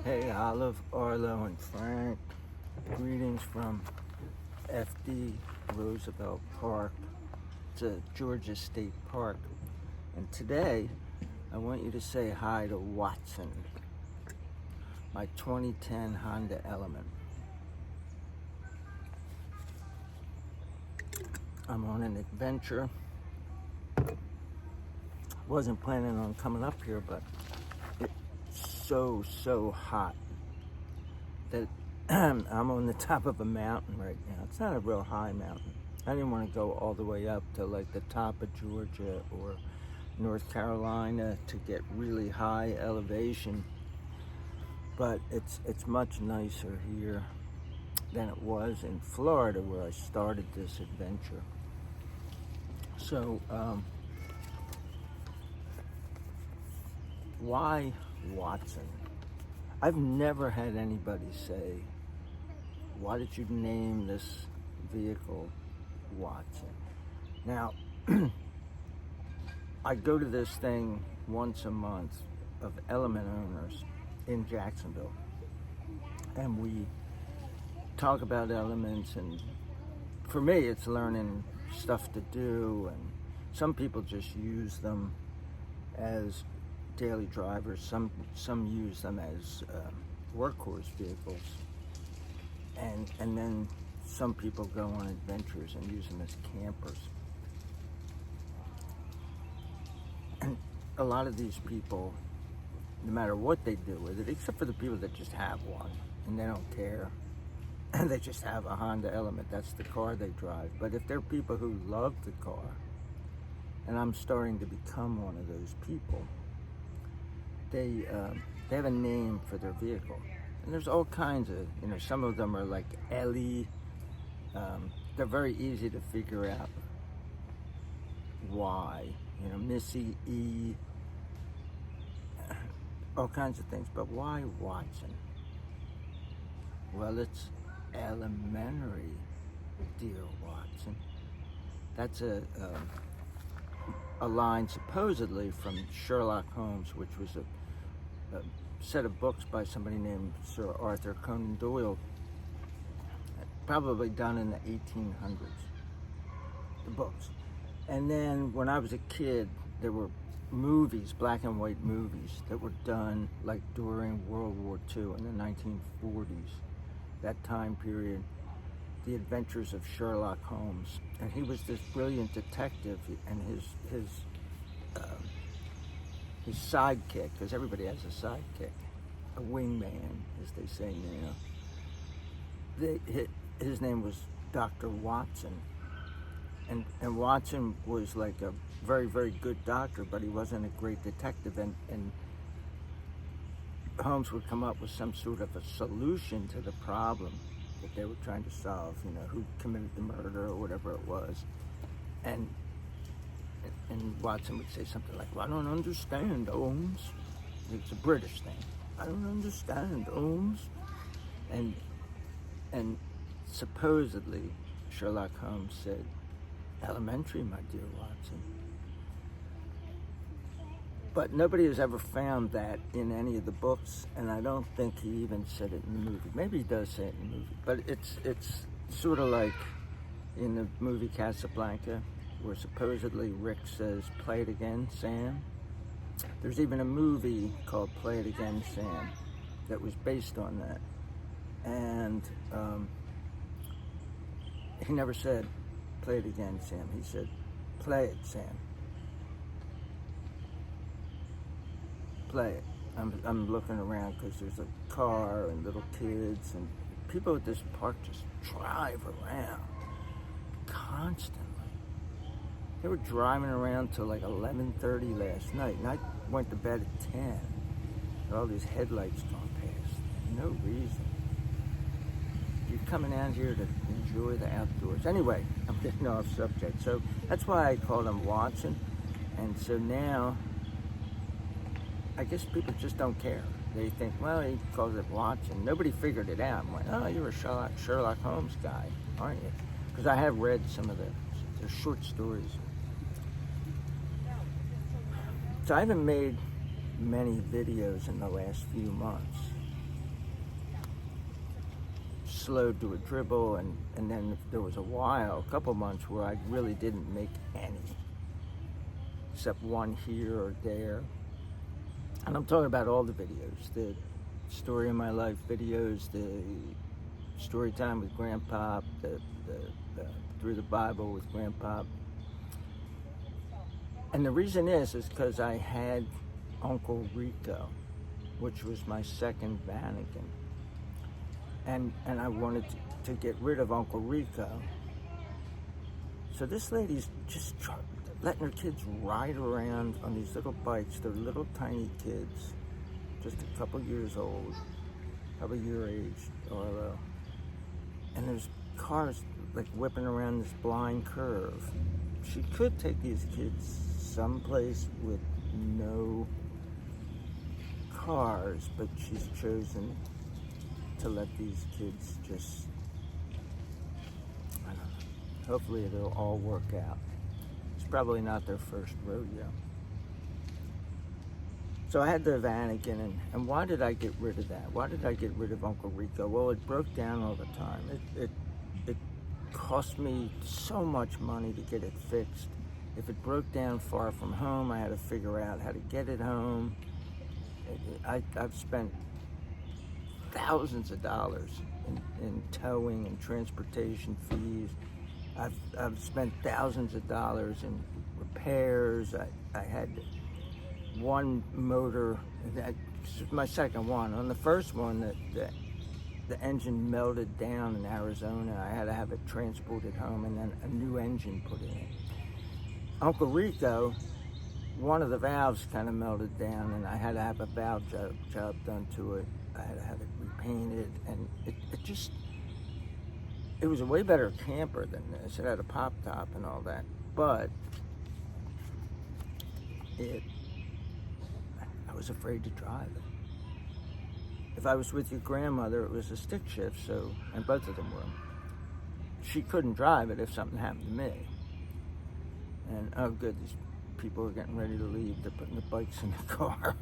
Hey, Olive, Arlo, and Frank. Greetings from FD Roosevelt Park. It's a Georgia State Park. And today, I want you to say hi to Watson, my 2010 Honda Element. I'm on an adventure. Wasn't planning on coming up here, but it's so hot that I'm on the top of a mountain right now. It's not a real high mountain. I didn't want to go all the way up to like the top of Georgia or North Carolina to get really high elevation, but it's much nicer here than it was in Florida where I started this adventure. So why Watson? I've never had anybody say, why did you name this vehicle Watson? Now, I go to this thing once a month of Element owners in Jacksonville, and we talk about elements, and for me it's learning stuff to do, and some people just use them as daily drivers, some use them as workhorse vehicles, and then some people go on adventures and use them as campers. And a lot of these people, no matter what they do with it, except for the people that just have one and they don't care, and they just have a Honda Element, that's the car they drive. But if they're people who love the car, and I'm starting to become one of those people, they have a name for their vehicle. And there's all kinds of, some of them are like Ellie. They're very easy to figure out why. Missy E, all kinds of things. But why Watson? Well, it's elementary, dear Watson. That's a line supposedly from Sherlock Holmes, which was a set of books by somebody named Sir Arthur Conan Doyle, probably done in the 1800s, the books. And then when I was a kid, there were movies, black and white movies, that were done like during World War II in the 1940s, that time period, the adventures of Sherlock Holmes. And he was this brilliant detective, and his sidekick, because everybody has a sidekick, a wingman, as they say now. His name was Dr. Watson. And Watson was like a very, very good doctor, but he wasn't a great detective. And Holmes would come up with some sort of a solution to the problem that they were trying to solve, who committed the murder or whatever it was. And Watson would say something like, well, I don't understand, Holmes. It's a British thing. I don't understand, Holmes. And supposedly Sherlock Holmes said, elementary, my dear Watson. But nobody has ever found that in any of the books, and I don't think he even said it in the movie. Maybe he does say it in the movie, but it's sort of like in the movie Casablanca, where supposedly Rick says, play it again, Sam. There's even a movie called Play It Again, Sam, that was based on that. And he never said, play it again, Sam. He said, play it, Sam. Play it. I'm looking around because there's a car and little kids, and people at this park just drive around constantly. They were driving around till like 11:30 last night, and I went to bed at 10. And all these headlights going past. No reason. You're coming out here to enjoy the outdoors. Anyway, I'm getting off subject. So that's why I called him Watson. And so now, I guess people just don't care. They think, well, he calls it Watson. Nobody figured it out. I'm like, oh, you're a Sherlock Holmes guy, aren't you? Because I have read some of the short stories. So I haven't made many videos in the last few months. slowed to a dribble, and then there was a couple months where I really didn't make any, except one here or there. And I'm talking about all the videos, the story of my life videos, the story time with Grandpa, the through the Bible with Grandpa. And the reason is because I had Uncle Rico, which was my second Vanagon. And I wanted to get rid of Uncle Rico. So this lady's just letting her kids ride around on these little bikes. They're little tiny kids, just a couple years old, probably your age, Arlo. And there's cars like whipping around this blind curve. She could take these kids someplace with no cars, but she's chosen to let these kids just, I don't know, hopefully it'll all work out. It's probably not their first rodeo. So I had the Vanagon, and why did I get rid of that? Why did I get rid of Uncle Rico? Well, it broke down all the time. It cost me so much money to get it fixed. If it broke down far from home, I had to figure out how to get it home. I've spent thousands of dollars in towing and transportation fees. I've spent thousands of dollars in repairs. I had one motor, this is my second one. On the first one, the engine melted down in Arizona. I had to have it transported home and then a new engine put in. Uncle Rico, one of the valves kind of melted down, and I had to have a valve job done to it. I had to have it repainted, and it was a way better camper than this. It had a pop top and all that, but I was afraid to drive it. If I was with your grandmother, it was a stick shift, so, and both of them were. She couldn't drive it if something happened to me. And oh good, these people are getting ready to leave. They're putting the bikes in the car.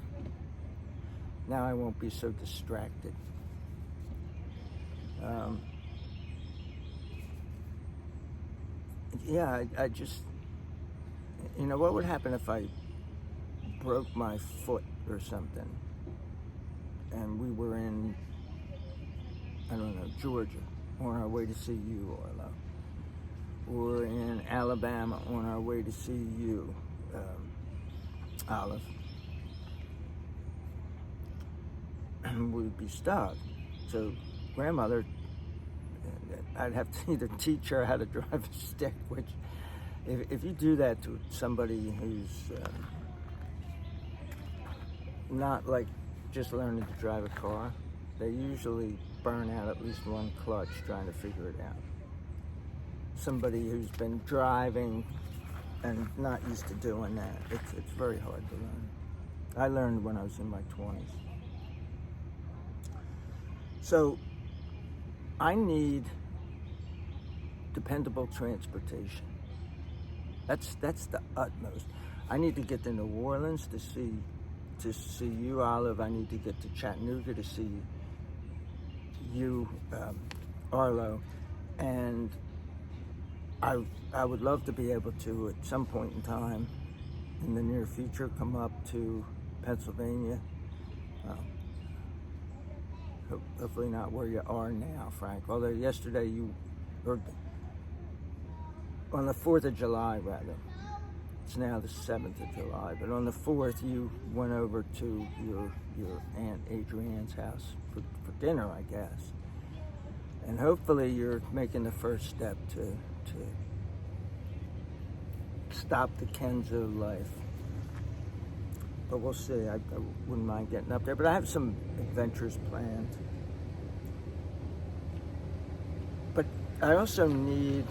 Now I won't be so distracted. Yeah, I just, what would happen if I broke my foot or something and we were in, I don't know, Georgia, on our way to see you, Arlo. Or in Alabama on our way to see you, Olive. We'd be stuck. So grandmother, I'd have to either teach her how to drive a stick, which if you do that to somebody who's not like just learning to drive a car, they usually burn out at least one clutch trying to figure it out. Somebody who's been driving and not used to doing that, it's very hard to learn. I learned when I was in my 20s. So I need dependable transportation. That's the utmost. I need to get to New Orleans to see you, Olive. I need to get to Chattanooga to see you, Arlo, and I would love to be able to, at some point in time in the near future, come up to Pennsylvania. Hopefully not where you are now, Frank. Although yesterday on the 4th of July, rather. It's now the 7th of July, but on the 4th you went over to your Aunt Adrienne's house for dinner, I guess. And hopefully you're making the first step to stop the Kenzo life. But we'll see. I wouldn't mind getting up there. But I have some adventures planned. But I also need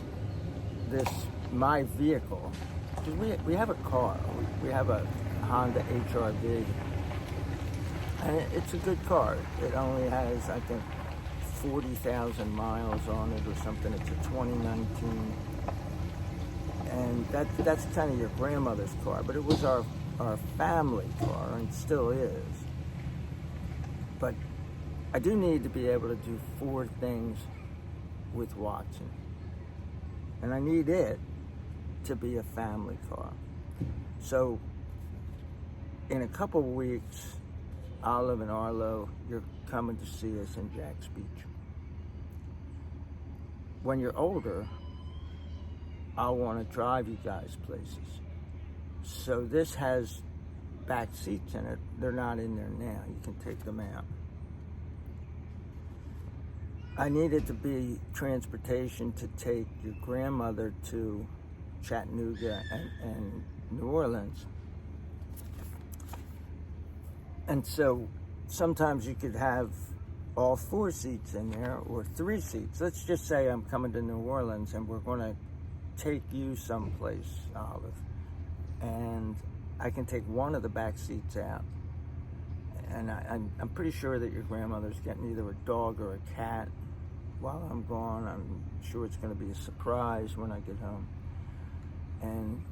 my vehicle. Because we have a car. We have a Honda HR-V. And it's a good car. It only has, I think, 40,000 miles on it or something. It's a 2019. And that's kind of your grandmother's car. But it was our family car, and still is. But I do need to be able to do 4 things with Watson. And I need it to be a family car. So in a couple of weeks, Olive and Arlo, you're coming to see us in Jax Beach. When you're older, I'll want to drive you guys places. So this has back seats in it. They're not in there now. You can take them out. I needed to be transportation to take your grandmother to Chattanooga and New Orleans. And so sometimes you could have all 4 seats in there or 3 seats. Let's just say I'm coming to New Orleans and we're going to take you someplace, Olive. And I can take one of the back seats out. And I'm pretty sure that your grandmother's getting either a dog or a cat while I'm gone. I'm sure it's going to be a surprise when I get home. And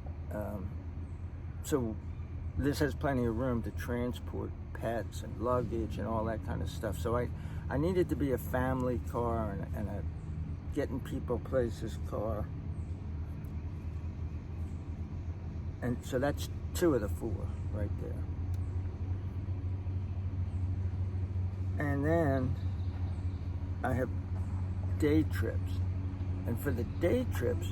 so this has plenty of room to transport pets and luggage and all that kind of stuff. So I needed to be a family car and a getting people places car. And so that's 2 of the 4 right there. And then I have day trips. And for the day trips,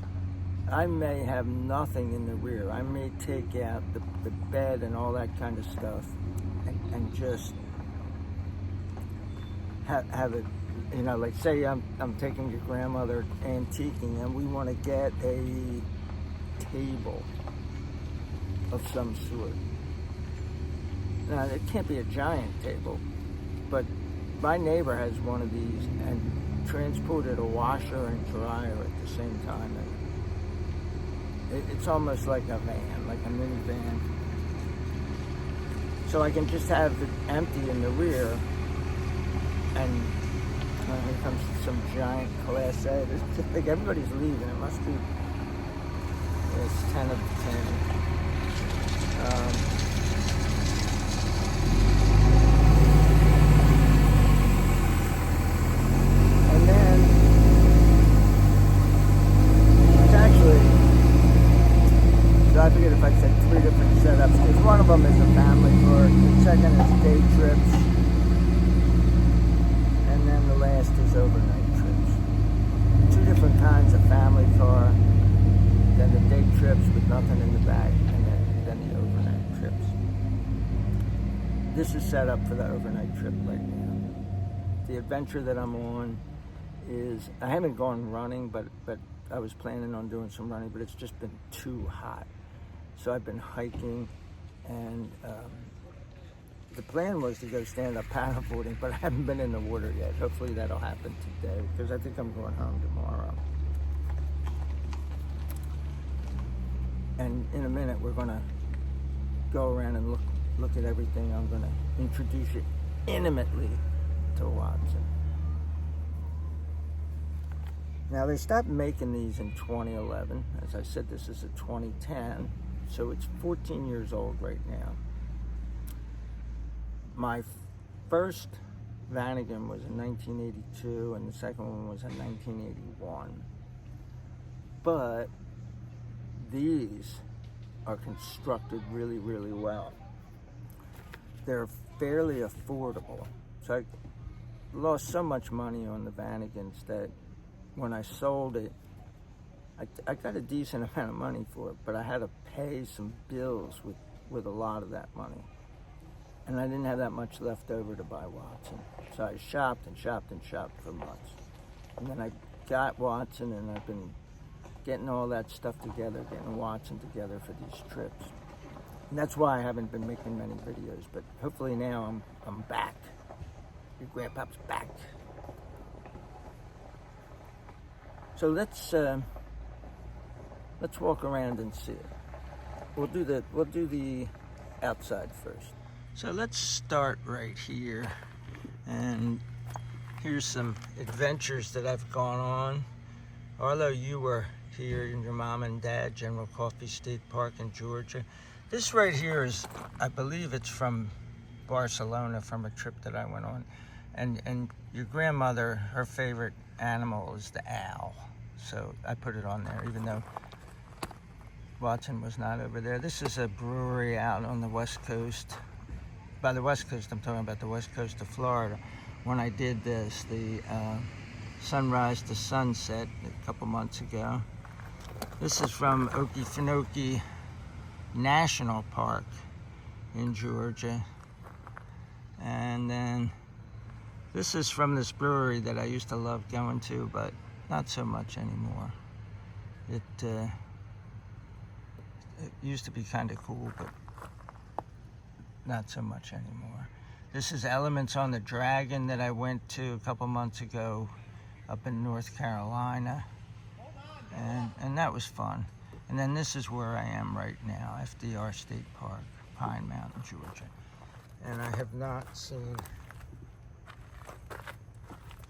I may have nothing in the rear. I may take out the bed and all that kind of stuff and just have it, you know, like say I'm taking your grandmother antiquing and we want to get a table of some sort. Now, it can't be a giant table, but my neighbor has one of these and transported a washer and dryer at the same time. And it's almost like a van, like a minivan. So I can just have it empty in the rear, and here comes some giant Class A. I think everybody's leaving. It must be, it's 10 of 10. And then it's actually, so I figured if I said 3 different setups, because one of them is a family car, the second is day trips, and then the last is overnight trips. 2 different kinds of family car, then the day trips with nothing in the back, and then the overnight trips. This is set up for the overnight trip right now. The adventure that I'm on is, I haven't gone running, but I was planning on doing some running, but it's just been too hot. So I've been hiking, and the plan was to go stand-up paddleboarding, but I haven't been in the water yet. Hopefully that'll happen today, because I think I'm going home tomorrow. And in a minute, we're going to go around and look at everything. I'm going to introduce you intimately to Watson. Now, they stopped making these in 2011. As I said, this is a 2010, so it's 14 years old right now. My first Vanagon was in 1982, and the second one was in 1981. But these are constructed really, really well. They're fairly affordable. So I lost so much money on the Vanagons that when I sold it, I got a decent amount of money for it, but I had to pay some bills with a lot of that money. And I didn't have that much left over to buy Watson. So I shopped and shopped and shopped for months. And then I got Watson, and I've been getting all that stuff together, getting Watson together for these trips. And that's why I haven't been making many videos, but hopefully now I'm back. Your grandpa's back. So let's walk around and see it. We'll do the outside first. So let's start right here, and here's some adventures that I've gone on. Arlo, you were here, and your mom and dad, General Coffee State Park in Georgia. This right here is, I believe it's from Barcelona, from a trip that I went on. And your grandmother, her favorite animal is the owl. So I put it on there, even though Watson was not over there. This is a brewery out on the West Coast. By the West Coast, I'm talking about the West Coast of Florida. When I did this, the sunrise to sunset a couple months ago. This is from Okefenokee National Park in Georgia. And then this is from this brewery that I used to love going to, but not so much anymore. It used to be kind of cool, but not so much anymore. This is Elements on the Dragon that I went to a couple months ago up in North Carolina, and that was fun. And then this is where I am right now, FDR State Park, Pine Mountain, Georgia. And I have not seen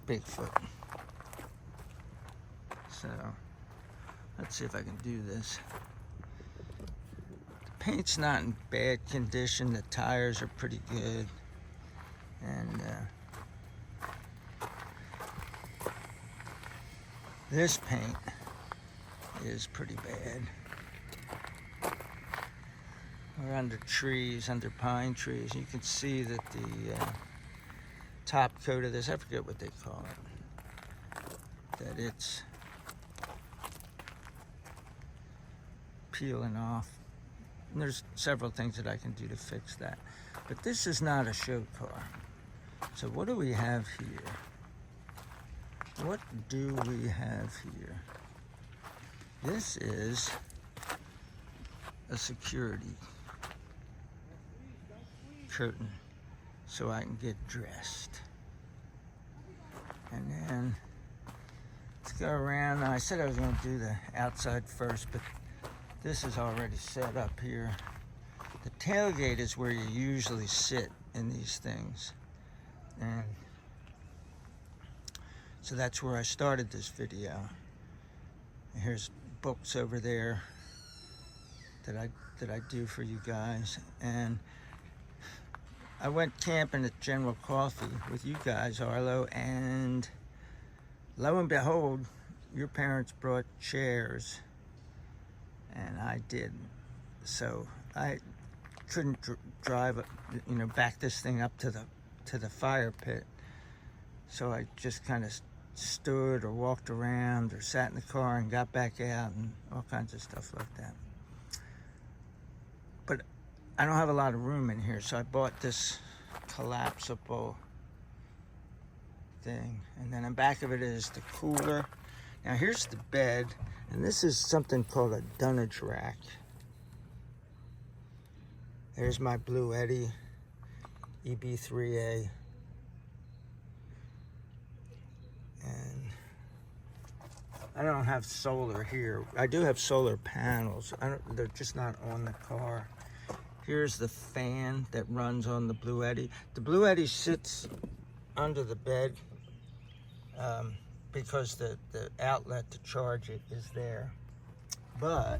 Bigfoot. So let's see if I can do this. The paint's not in bad condition. The tires are pretty good. And this paint is pretty bad. We're under trees, under pine trees. You can see that the top coat of this, I forget what they call it, that it's peeling off. And there's several things that I can do to fix that. But this is not a show car. So what do we have here? What do we have here? This is a security curtain so I can get dressed. And then let's go around. Now, I said I was going to do the outside first, but this is already set up here. The tailgate is where you usually sit in these things. And so that's where I started this video. And here's books over there that I do for you guys. And I went camping at General Coffee with you guys, Arlo, and lo and behold, your parents brought chairs, and I didn't. So I couldn't drive, back this thing up to the fire pit. So I just kind of stood or walked around or sat in the car and got back out and all kinds of stuff like that. But I don't have a lot of room in here, so I bought this collapsible thing. And then in back of it is the cooler. Now here's the bed, and this is something called a dunnage rack. There's my Blue Eddy EB3A. And I don't have solar here. I do have solar panels. They're just not on the car. Here's the fan that runs on the Blue Eddy. The Blue Eddy sits under the bed because the outlet to charge it is there. But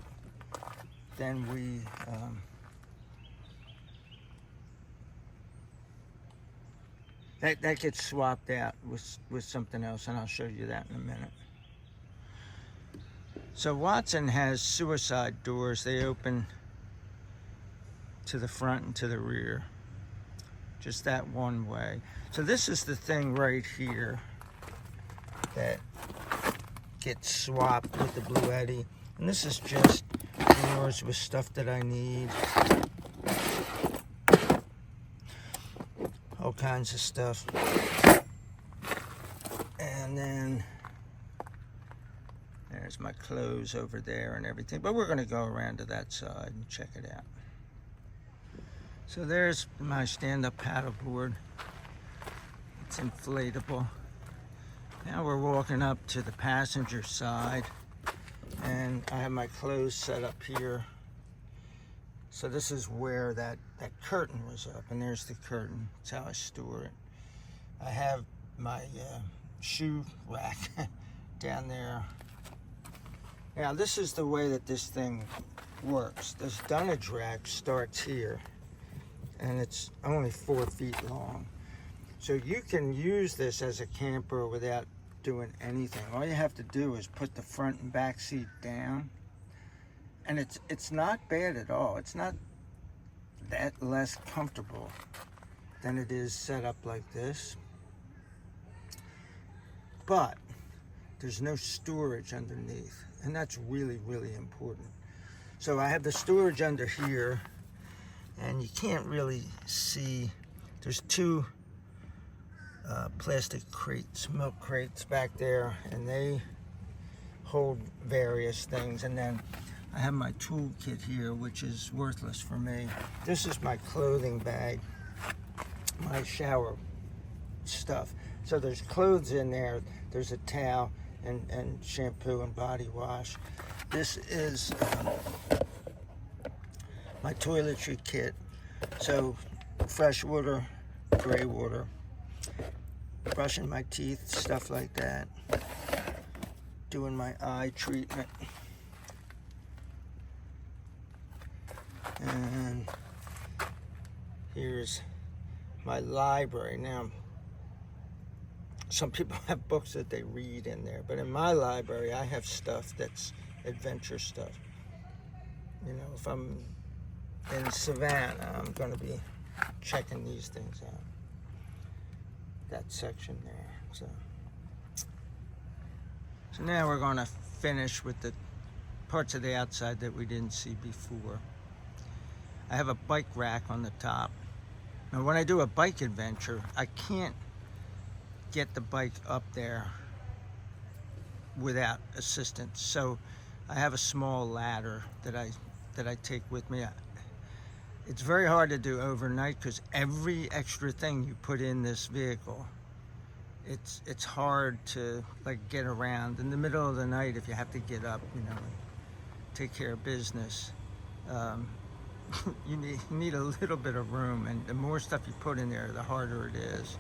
then we that gets swapped out with something else, and I'll show you that in a minute. So Watson has suicide doors. They open to the front and to the rear, just that one way. So this is the thing right here that gets swapped with the Blue Eddy, and this is just drawers with stuff that I need, all kinds of stuff. And then there's my clothes over there and everything, but we're going to go around to that side and check it out. So there's my stand-up paddleboard. It's inflatable. Now we're walking up to the passenger side, and I have my clothes set up here. So this is where that curtain was up, and there's the curtain. That's how I store it. I have my shoe rack down there. Now this is the way that this thing works. This dunnage rack starts here, and it's only 4 feet long. So you can use this as a camper without doing anything. All you have to do is put the front and back seat down, and it's not bad at all. It's not that less comfortable than it is set up like this, but there's no storage underneath, and that's really, really important. So I have the storage under here, and you can't really see. There's two plastic crates, milk crates back there, and they hold various things. And then I have my tool kit here, which is worthless for me. This is my clothing bag, my shower stuff. So there's clothes in there, there's a towel and shampoo and body wash. This is my toiletry kit. So fresh water, gray water, brushing my teeth, stuff like that, doing my eye treatment. And here's my library. Now, some people have books that they read in there, but in my library, I have stuff that's adventure stuff. You know, if I'm in Savannah, I'm going to be checking these things out. That section there. So now we're going to finish with the parts of the outside that we didn't see before. I have a bike rack on the top. Now when I do a bike adventure, I can't get the bike up there without assistance. So I have a small ladder that I take with me. It's very hard to do overnight because every extra thing you put in this vehicle, it's hard to like get around in the middle of the night if you have to get up, you know, and take care of business. You need a little bit of room, and the more stuff you put in there, the harder it is.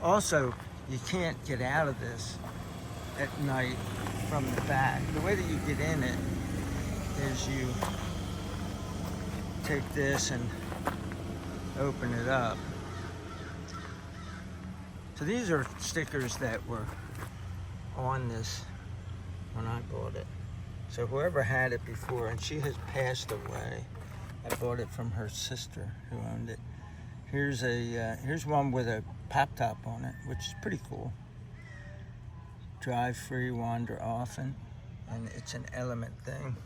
Also, you can't get out of this at night from the back. The way that you get in it is you take this and open it up. So these are stickers that were on this when I bought it. So whoever had it before, and she has passed away. I bought it from her sister who owned it. Here's one with a pop top on it, which is pretty cool. Drive free, wander often, and it's an Element thing.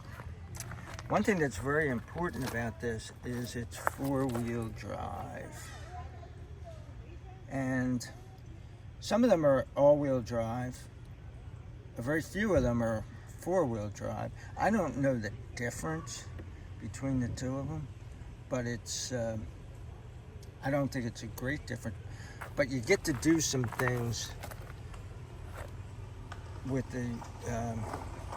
One thing that's very important about this is it's 4-wheel drive. And some of them are all-wheel drive. Very few of them are 4-wheel drive. I don't know the difference between the two of them, but it's, I don't think it's a great difference. But you get to do some things with the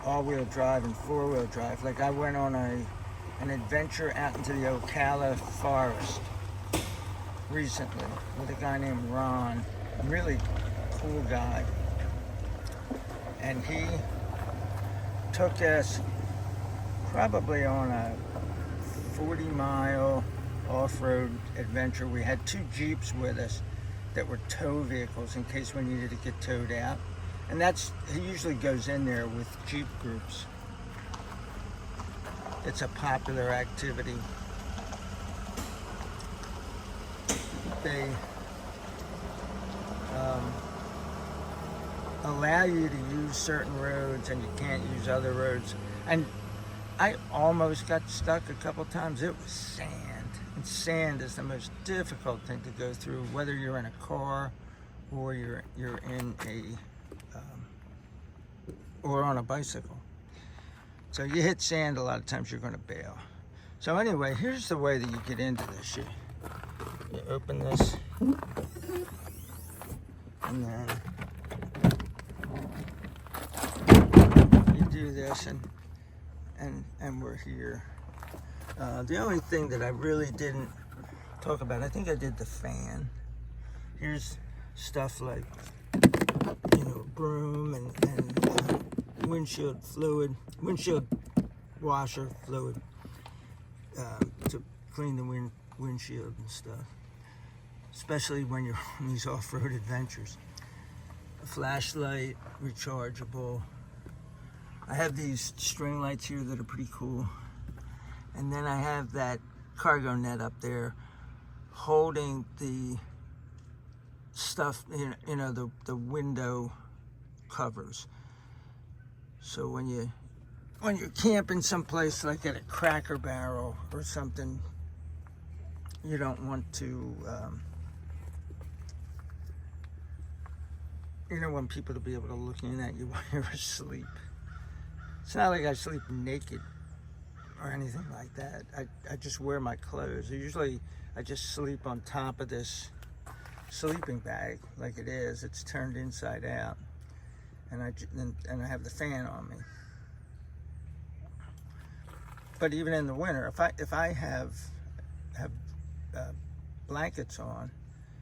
all-wheel drive and 4-wheel drive. Like I went on an adventure out into the Ocala forest recently with a guy named Ron, a really cool guy. And he took us probably on a 40-mile off-road adventure. We had 2 Jeeps with us that were tow vehicles in case we needed to get towed out. And he usually goes in there with Jeep groups. It's a popular activity. They allow you to use certain roads and you can't use other roads. And I almost got stuck a couple times. It was sand. And sand is the most difficult thing to go through, whether you're in a car or you're in or on a bicycle. So you hit sand, a lot of times you're going to bail. So anyway, here's the way that you get into this. You open this, and then you do this, and we're here. The only thing that I really didn't talk about, I think I did the fan. Here's stuff like, you know, broom and windshield washer fluid to clean the windshield and stuff. especially when you're on these off-road adventures. A flashlight, rechargeable. I have these string lights here that are pretty cool. And then I have that cargo net up there holding the stuff, you know, the window covers. So when you're camping someplace like at a Cracker Barrel or something, you don't want to, you don't want people to be able to look in at you while you're asleep. It's not like I sleep naked or anything like that. I just wear my clothes. I just sleep on top of this sleeping bag like it is. It's turned inside out, and I have the fan on me. But even in the winter, if I have blankets on,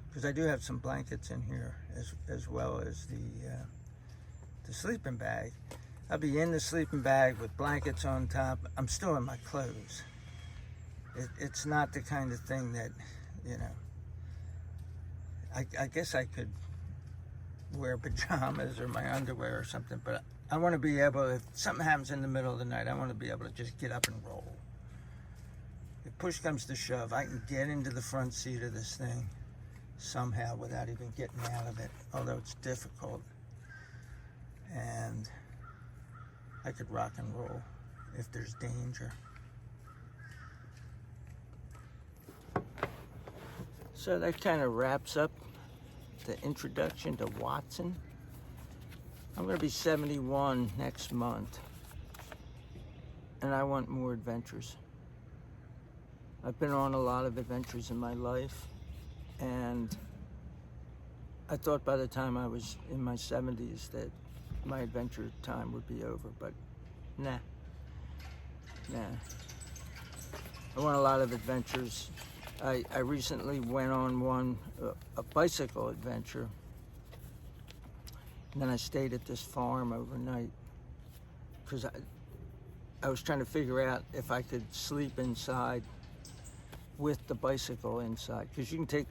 because I do have some blankets in here as well as the sleeping bag. I'll be in the sleeping bag with blankets on top. I'm still in my clothes. It's not the kind of thing that, you know, I guess I could wear pajamas or my underwear or something, but I want to be able, if something happens in the middle of the night, I want to be able to just get up and roll. If push comes to shove, I can get into the front seat of this thing somehow without even getting out of it, although it's difficult. And I could rock and roll if there's danger. So that kind of wraps up the introduction to Watson. I'm going to be 71 next month, and I want more adventures. I've been on a lot of adventures in my life, and I thought by the time I was in my 70s that my adventure time would be over, but nah. I want a lot of adventures. I recently went on a bicycle adventure, and then I stayed at this farm overnight because I was trying to figure out if I could sleep inside with the bicycle inside, because you can take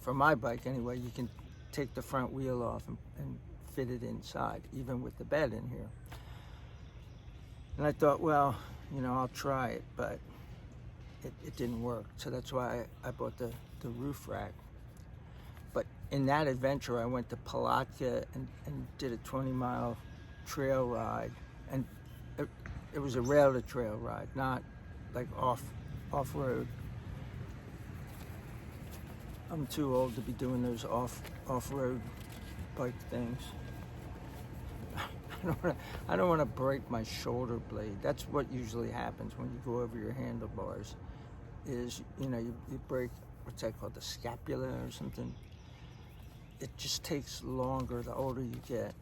for my bike anyway, you can take the front wheel off and fit it inside, even with the bed in here. And I thought, well, you know, I'll try it, but it didn't work. So that's why I bought the roof rack. But in that adventure, I went to Palatka and did a 20-mile trail ride. And it was a rail-to-trail ride, not like off-road. I'm too old to be doing those off-road bike things. I don't want to break my shoulder blade. That's what usually happens when you go over your handlebars. Is, you know, you break, what's that called, the scapula or something. It just takes longer the older you get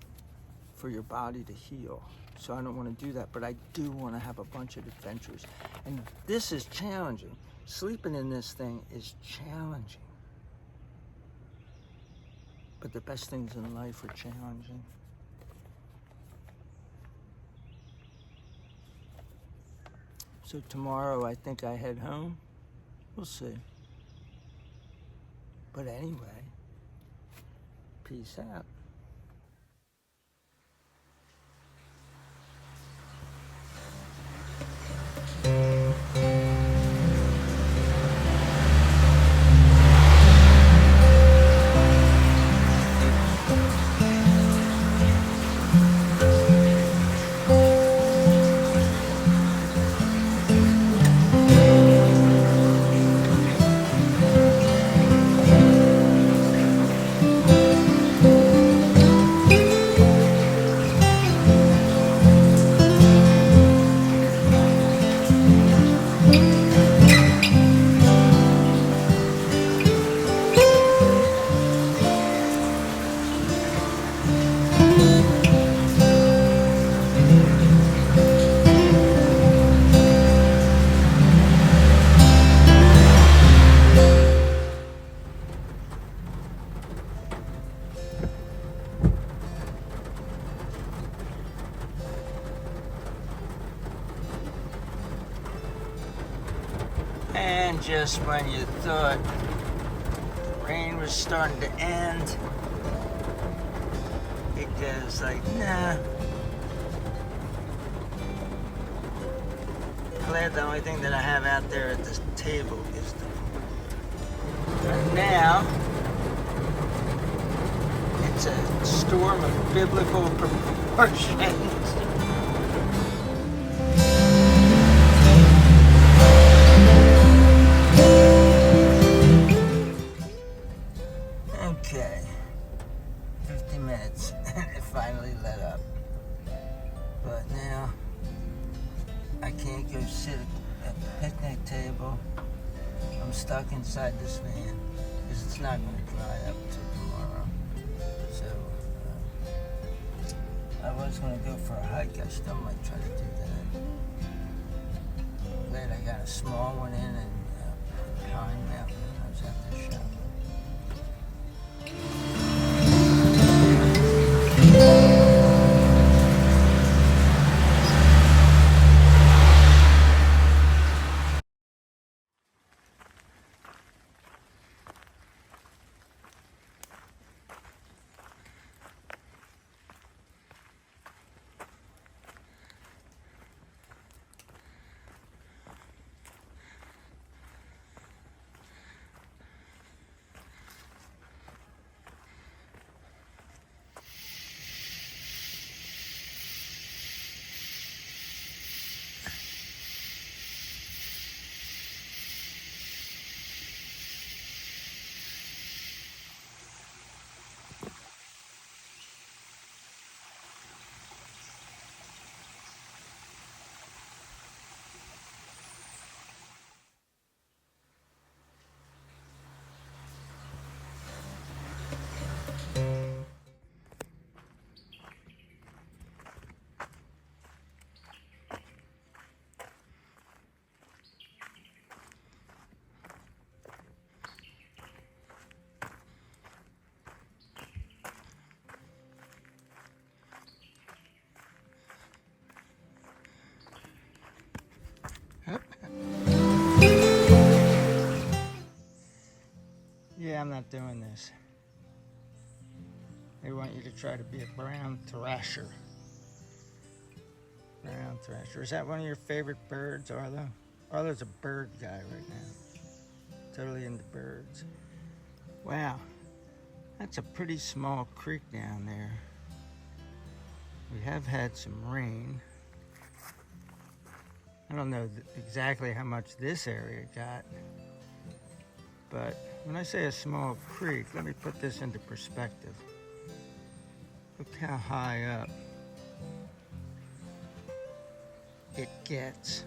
for your body to heal. So I don't want to do that, but I do want to have a bunch of adventures. And this is challenging. Sleeping in this thing is challenging. But the best things in life are challenging. So tomorrow I think I head home. We'll see. But anyway, peace out. And just when you thought the rain was starting to end. It goes like, nah. Glad the only thing that I have out there at this table is the... Right now, it's a storm of biblical proportions. Okay, 50 minutes and it finally let up. But now I can't go sit at the picnic table. I'm stuck inside this van because it's not going to dry up till tomorrow. So I was going to go for a hike. I still might try to do that. Glad I got a small one in Pine Mountain. I was at the shop. Yeah, I'm not doing this. They want you to try to be a brown thrasher. Brown thrasher. Is that one of your favorite birds, Arlo? Arlo's a bird guy right now. Totally into birds. Wow. That's a pretty small creek down there. We have had some rain. I don't know exactly how much this area got, but when I say a small creek, let me put this into perspective. Look how high up it gets.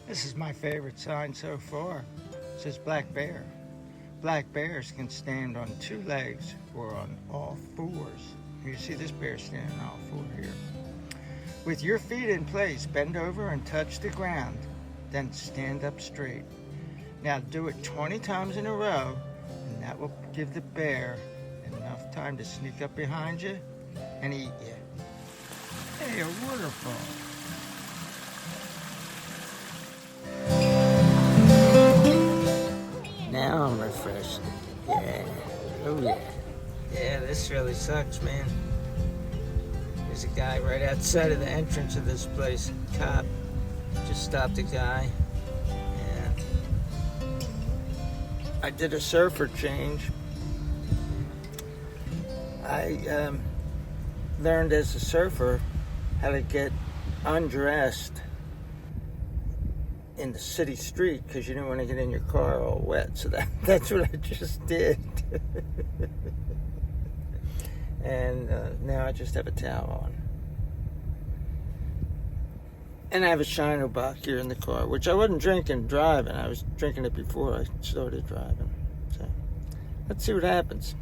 This is my favorite sign so far. It says Black Bear. Black bears can stand on 2 legs or on all 4s. You see this bear standing on all 4 here. With your feet in place, bend over and touch the ground, then stand up straight. Now do it 20 times in a row, and that will give the bear enough time to sneak up behind you and eat you. Hey, a waterfall. Now I'm refreshed. Yeah. Oh yeah. Yeah, this really sucks, man. There's a guy right outside of the entrance of this place. Cop just stopped a guy. And I did a surfer change. I learned as a surfer how to get undressed in the city street because you didn't want to get in your car all wet. So that's what I just did. And now I just have a towel on. And I have a Shiner Bock here in the car, which I wasn't drinking driving. I was drinking it before I started driving. So let's see what happens.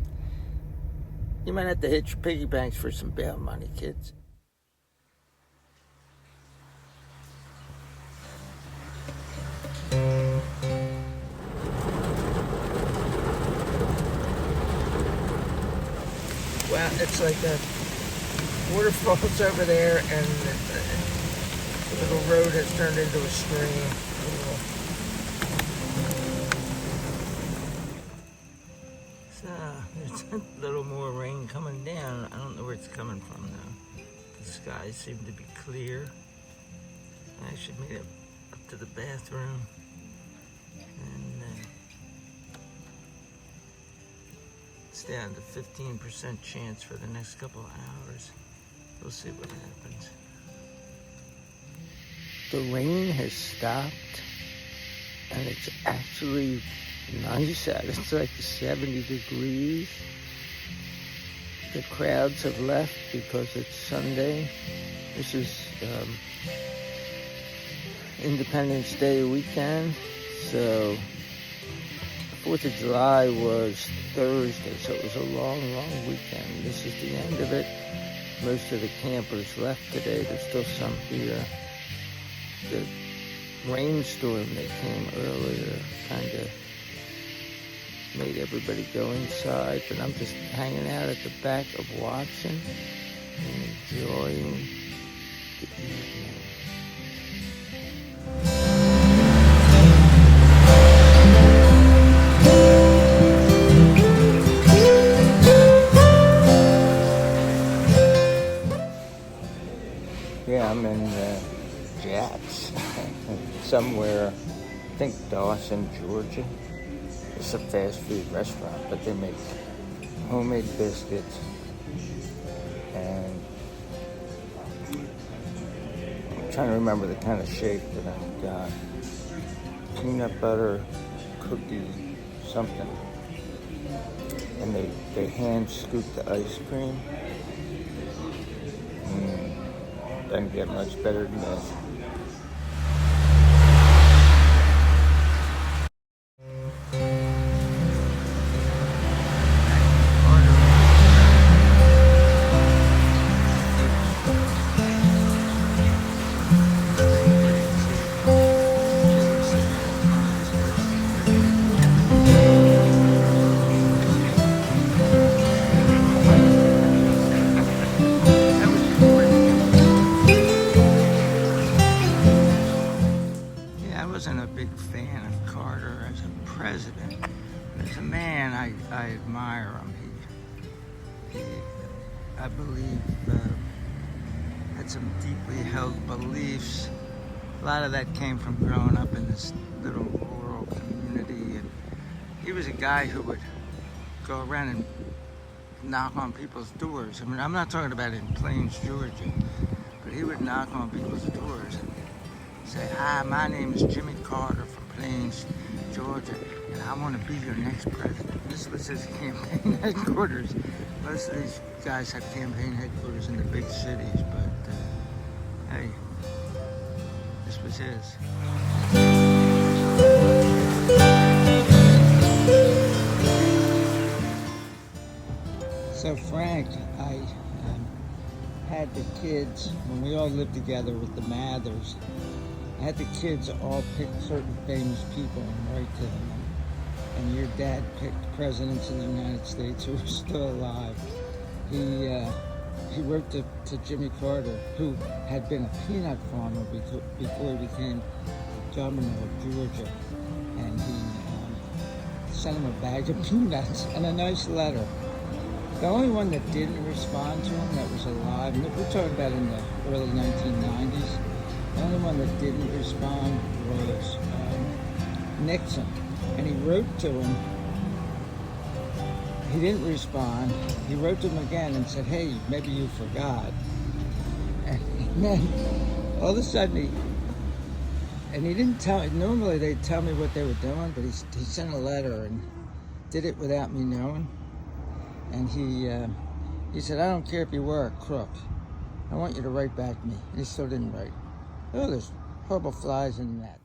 You might have to hit your piggy banks for some bail money, kids. Wow, it's like a waterfalls over there, and the little road has turned into a stream. So there's a little more rain coming down. I don't know where it's coming from though. The skies seem to be clear. I should make it up to the bathroom, and it's down to 15% chance for the next couple of hours. We'll see what happens. The rain has stopped, and it's actually nice out. It's like 70 degrees. The crowds have left because it's Sunday. This is Independence Day weekend, so 4th of July was Thursday, so it was a long weekend. This is the end of it. Most of the campers left today. There's still some here. The rainstorm that came earlier kind of made everybody go inside, but I'm just hanging out at the back of Watson and enjoying the evening. Yeah, I'm in Jack's, somewhere, I think Dawson, Georgia. It's a fast food restaurant, but they make homemade biscuits, and I'm trying to remember the kind of shake that I got. Peanut butter cookie something, and they hand scoop the ice cream. Doesn't get much better than this. As a man, I admire him. He I believe, had some deeply held beliefs. A lot of that came from growing up in this little rural community. And he was a guy who would go around and knock on people's doors. I mean, I'm not talking about in Plains, Georgia, but he would knock on people's doors and say, "Hi, my name is Jimmy Carter from Plains, Georgia, and I want to be your next president." This was his campaign headquarters. Most of these guys have campaign headquarters in the big cities, but hey, this was his. So Frank, I had the kids, when we all lived together with the Mathers, I had the kids all pick certain famous people and write to them. And your dad picked presidents of the United States who were still alive. He wrote to Jimmy Carter, who had been a peanut farmer before he became governor of Georgia. And he sent him a bag of peanuts and a nice letter. The only one that didn't respond to him that was alive, and we're talking about in the early 1990s, the only one that didn't respond was Nixon. And he wrote to him. He didn't respond. He wrote to him again and said, "Hey, maybe you forgot." And then all of a sudden he didn't tell me. Normally they'd tell me what they were doing, but he sent a letter and did it without me knowing. And he said, "I don't care if you were a crook. I want you to write back to me." And he still didn't write. Oh, there's horrible flies in that.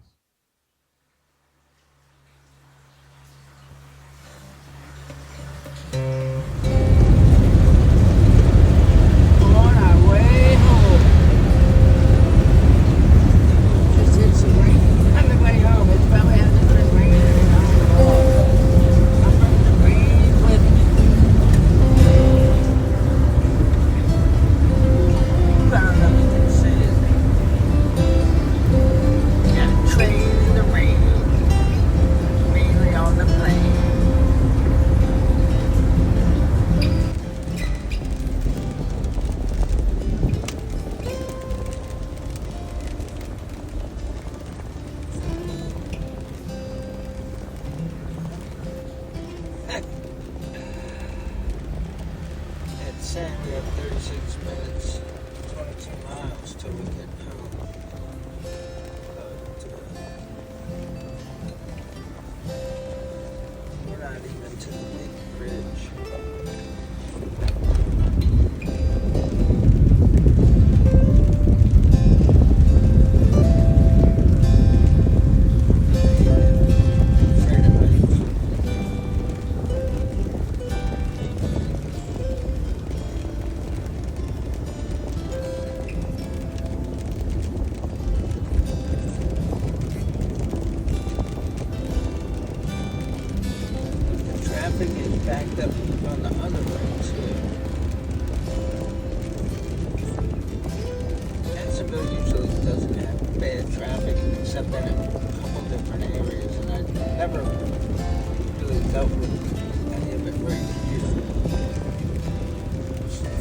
6 minutes, 22 miles till we get home. But we're not even to the big bridge. Traffic is backed up on the other way too. Jacksonville usually doesn't have bad traffic except in a couple different areas, and I've never really dealt with any of it right here.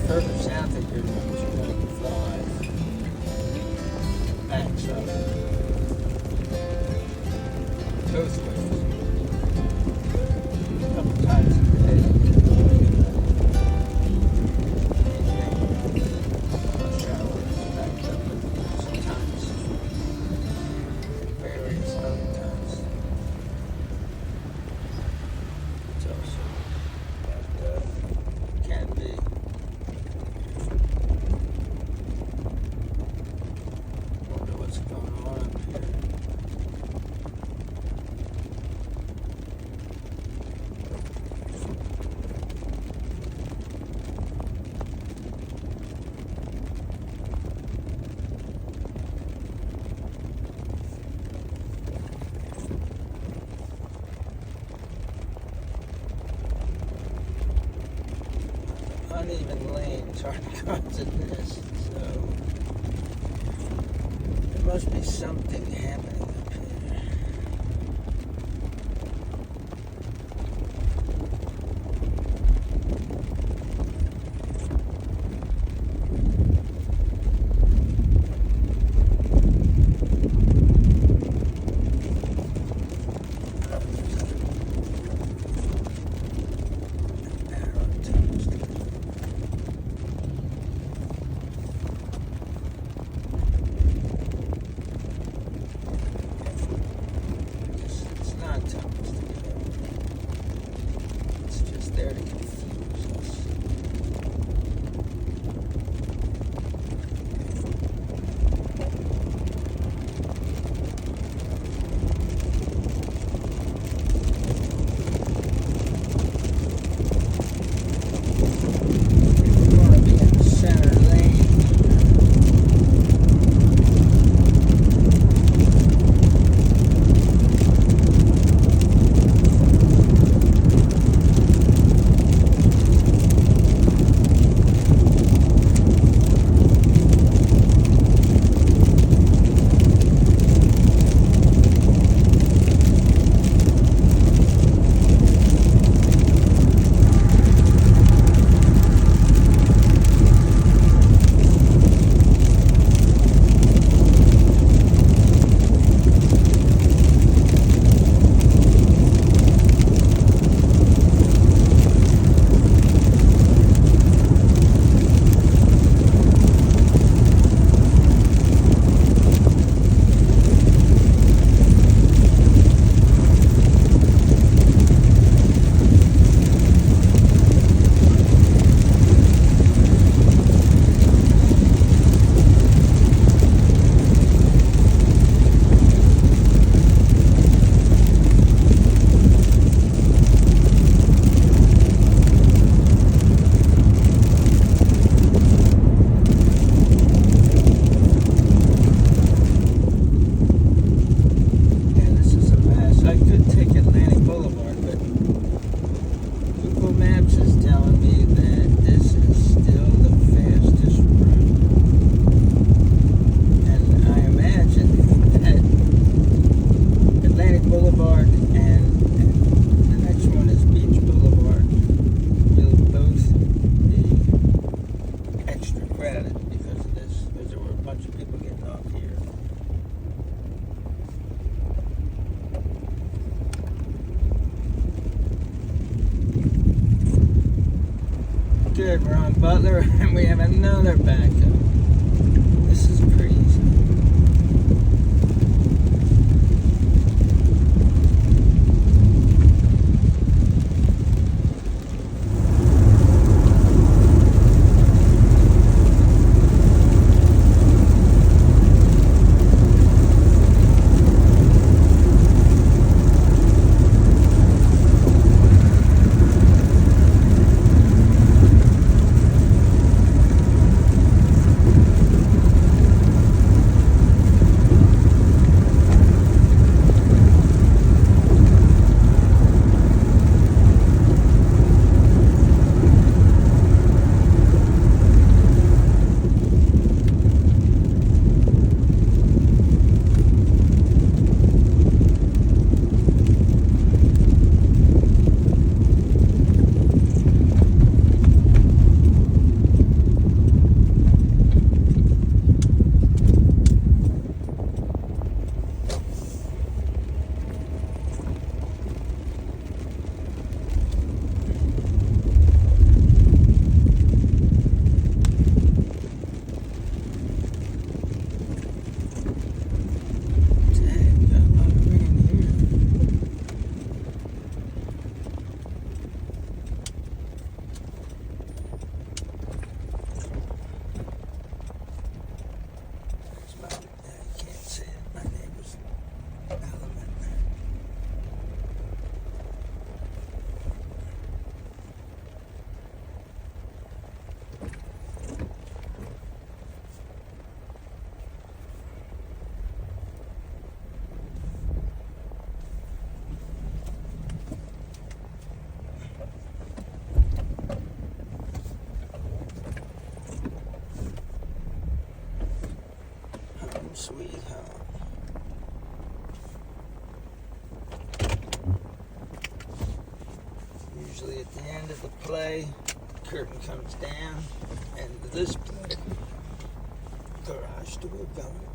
Further south of here, it's 105. Backs up. Both ways. Times a day. Sometimes various other times. It's also can be. Wonder what's going on up here. Uneven lanes are because of this, so there must be something happening up here. It's just there to confuse us. We want to be in the center lane. Strip. We're on Butler, and we have another backup. This is crazy. Sweet home. Usually at the end of the play, curtain comes down, and this play, garage door going